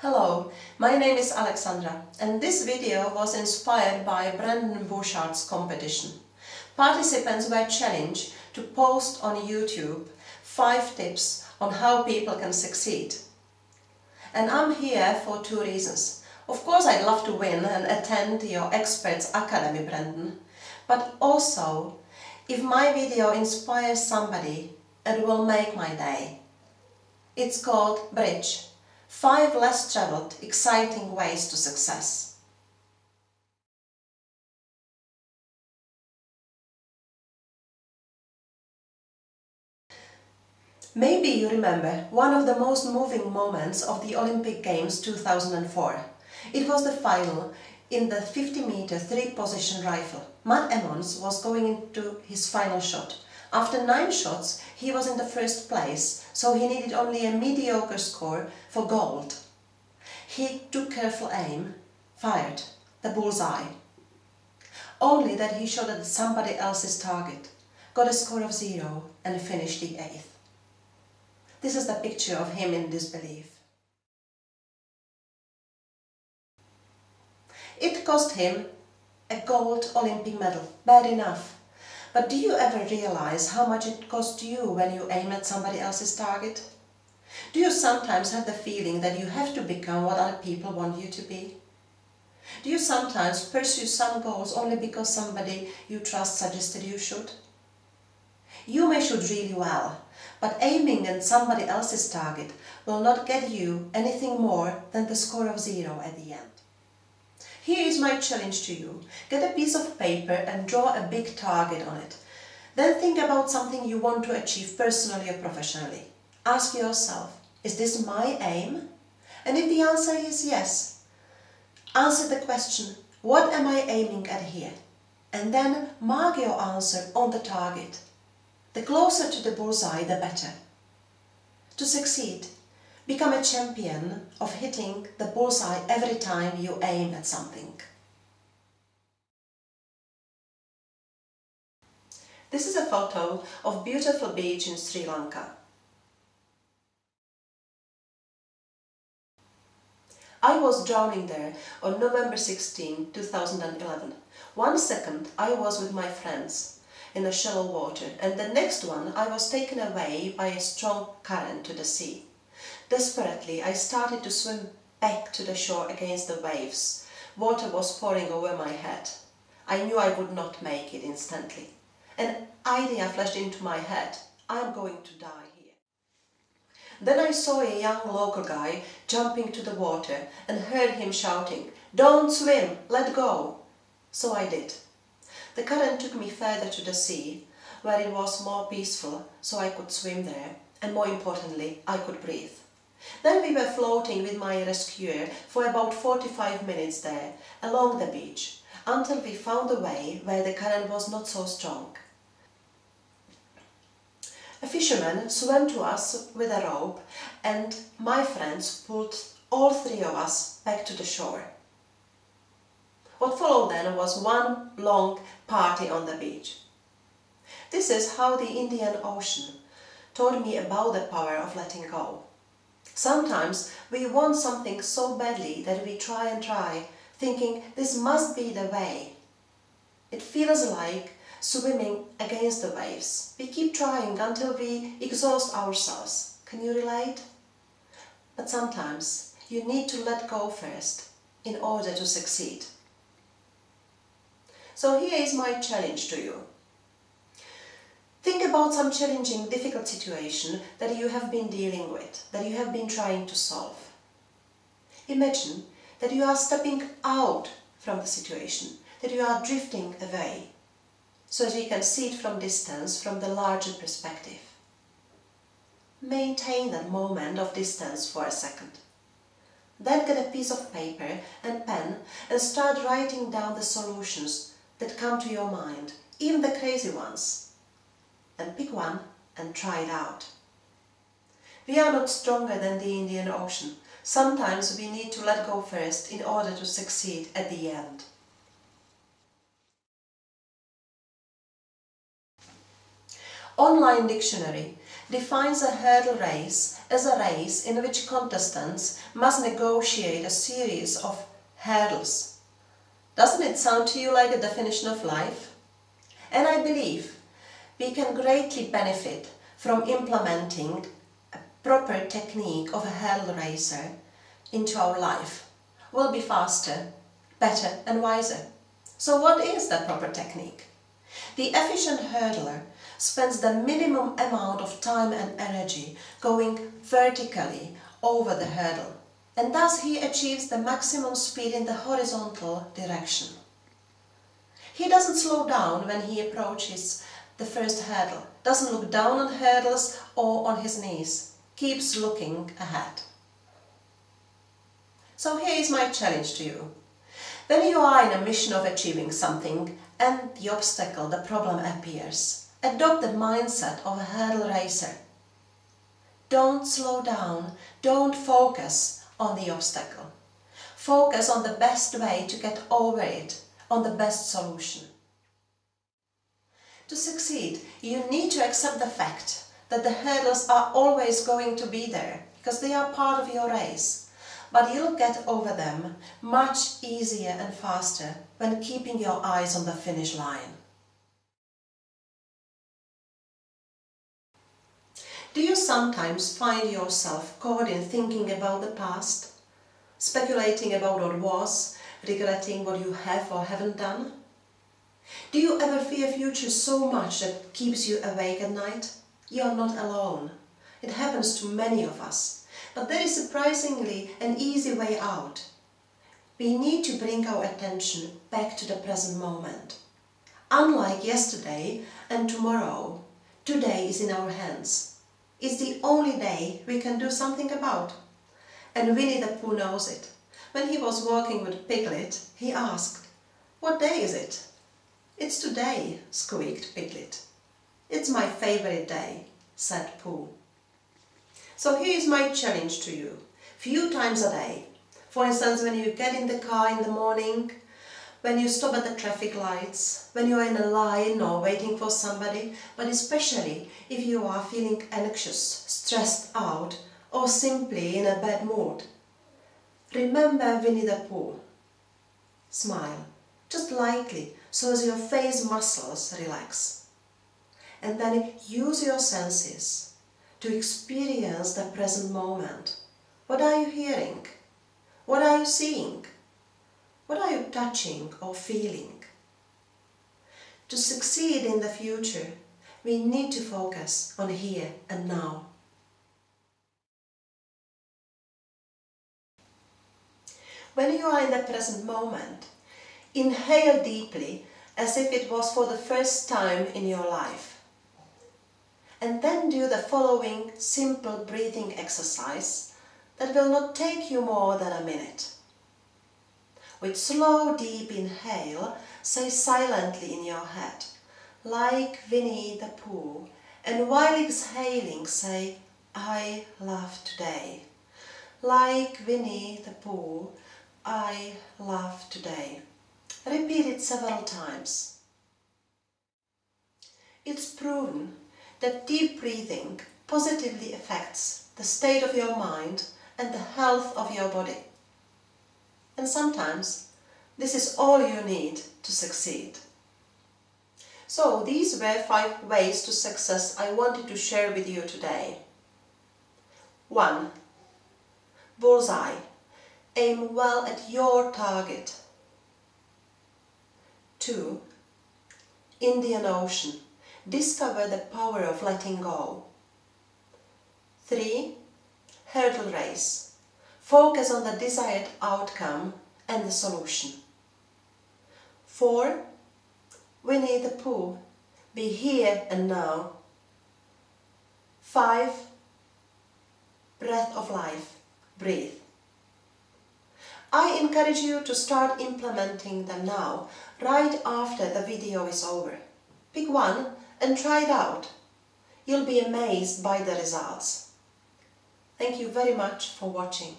Hello, my name is Alexandra and this video was inspired by Brendon Burchard's competition. Participants were challenged to post on YouTube 5 tips on how people can succeed. And I'm here for 2 reasons. Of course I'd love to win and attend your Experts Academy, Brendon, but also if my video inspires somebody, it will make my day. It's called Bridge. 5 less travelled, exciting ways to success. Maybe you remember one of the most moving moments of the Olympic Games 2004. It was the final in the 50-meter 3-position rifle. Matt Emmons was going into his final shot. After 9 shots, he was in the first place, so he needed only a mediocre score for gold. He took careful aim, fired the bullseye. Only that he shot at somebody else's target, got a score of 0 and finished the 8th. This is the picture of him in disbelief. It cost him a gold Olympic medal, bad enough. But do you ever realize how much it costs you when you aim at somebody else's target? Do you sometimes have the feeling that you have to become what other people want you to be? Do you sometimes pursue some goals only because somebody you trust suggested you should? You may shoot really well, but aiming at somebody else's target will not get you anything more than the score of 0 at the end. Here is my challenge to you. Get a piece of paper and draw a big target on it. Then think about something you want to achieve personally or professionally. Ask yourself, is this my aim? And if the answer is yes, answer the question, what am I aiming at here? And then mark your answer on the target. The closer to the bullseye, the better. To succeed, become a champion of hitting the bullseye every time you aim at something. This is a photo of beautiful beach in Sri Lanka. I was drowning there on November 16, 2011. 1 second I was with my friends in the shallow water, and the next one I was taken away by a strong current to the sea. Desperately, I started to swim back to the shore against the waves. Water was pouring over my head. I knew I would not make it instantly. An idea flashed into my head. I'm going to die here. Then I saw a young local guy jumping to the water and heard him shouting, "Don't swim, let go." So I did. The current took me further to the sea, where it was more peaceful, so I could swim there, and more importantly, I could breathe. Then we were floating with my rescuer for about 45 minutes there, along the beach, until we found a way where the current was not so strong. A fisherman swam to us with a rope, and my friends pulled all 3 of us back to the shore. What followed then was one long party on the beach. This is how the Indian Ocean taught me about the power of letting go. Sometimes we want something so badly that we try and try, thinking this must be the way. It feels like swimming against the waves. We keep trying until we exhaust ourselves. Can you relate? But sometimes you need to let go first in order to succeed. So here is my challenge to you. Think about some challenging, difficult situation that you have been dealing with, that you have been trying to solve. Imagine that you are stepping out from the situation, that you are drifting away, so that you can see it from distance, from the larger perspective. Maintain that moment of distance for a second. Then get a piece of paper and pen and start writing down the solutions that come to your mind, even the crazy ones. And pick one and try it out. We are not stronger than the Indian Ocean. Sometimes we need to let go first in order to succeed at the end. Online dictionary defines a hurdle race as a race in which contestants must negotiate a series of hurdles. Doesn't it sound to you like a definition of life? And I believe we can greatly benefit from implementing a proper technique of a hurdle racer into our life. We'll be faster, better and wiser. So what is that proper technique? The efficient hurdler spends the minimum amount of time and energy going vertically over the hurdle, and thus he achieves the maximum speed in the horizontal direction. He doesn't slow down when he approaches the first hurdle, doesn't look down on hurdles or on his knees, keeps looking ahead. So here is my challenge to you. When you are in a mission of achieving something and the obstacle, the problem appears, adopt the mindset of a hurdle racer. Don't slow down, don't focus on the obstacle. Focus on the best way to get over it, on the best solution. To succeed, you need to accept the fact that the hurdles are always going to be there, because they are part of your race. But you'll get over them much easier and faster when keeping your eyes on the finish line. Do you sometimes find yourself caught in thinking about the past, speculating about what was, regretting what you have or haven't done? Do you ever fear future so much that it keeps you awake at night? You are not alone. It happens to many of us. But there is surprisingly an easy way out. We need to bring our attention back to the present moment. Unlike yesterday and tomorrow, today is in our hands. It's the only day we can do something about. And Winnie the Pooh knows it. When he was walking with Piglet, he asked, "What day is it?" "It's today," squeaked Piglet. "It's my favorite day," said Pooh. So here is my challenge to you. Few times a day. For instance, when you get in the car in the morning, when you stop at the traffic lights, when you are in a line or waiting for somebody, but especially if you are feeling anxious, stressed out, or simply in a bad mood. Remember Winnie the Pooh. Smile, just lightly, so as your face muscles relax. And then use your senses to experience the present moment. What are you hearing? What are you seeing? What are you touching or feeling? To succeed in the future, we need to focus on here and now. When you are in the present moment, inhale deeply as if it was for the first time in your life. And then do the following simple breathing exercise that will not take you more than a minute. With slow, deep inhale, say silently in your head, like Winnie the Pooh, and while exhaling, say, "I love today." Like Winnie the Pooh, "I love today." Repeat it several times. It's proven that deep breathing positively affects the state of your mind and the health of your body. And sometimes this is all you need to succeed. So these were 5 ways to success I wanted to share with you today. 1. Bullseye. Aim well at your target. 2. Indian Ocean. Discover the power of letting go. 3. Hurdle race. Focus on the desired outcome and the solution. 4. Winnie the Pooh. Be here and now. 5. Breath of life. Breathe. I encourage you to start implementing them now, right after the video is over. Pick one and try it out. You'll be amazed by the results. Thank you very much for watching.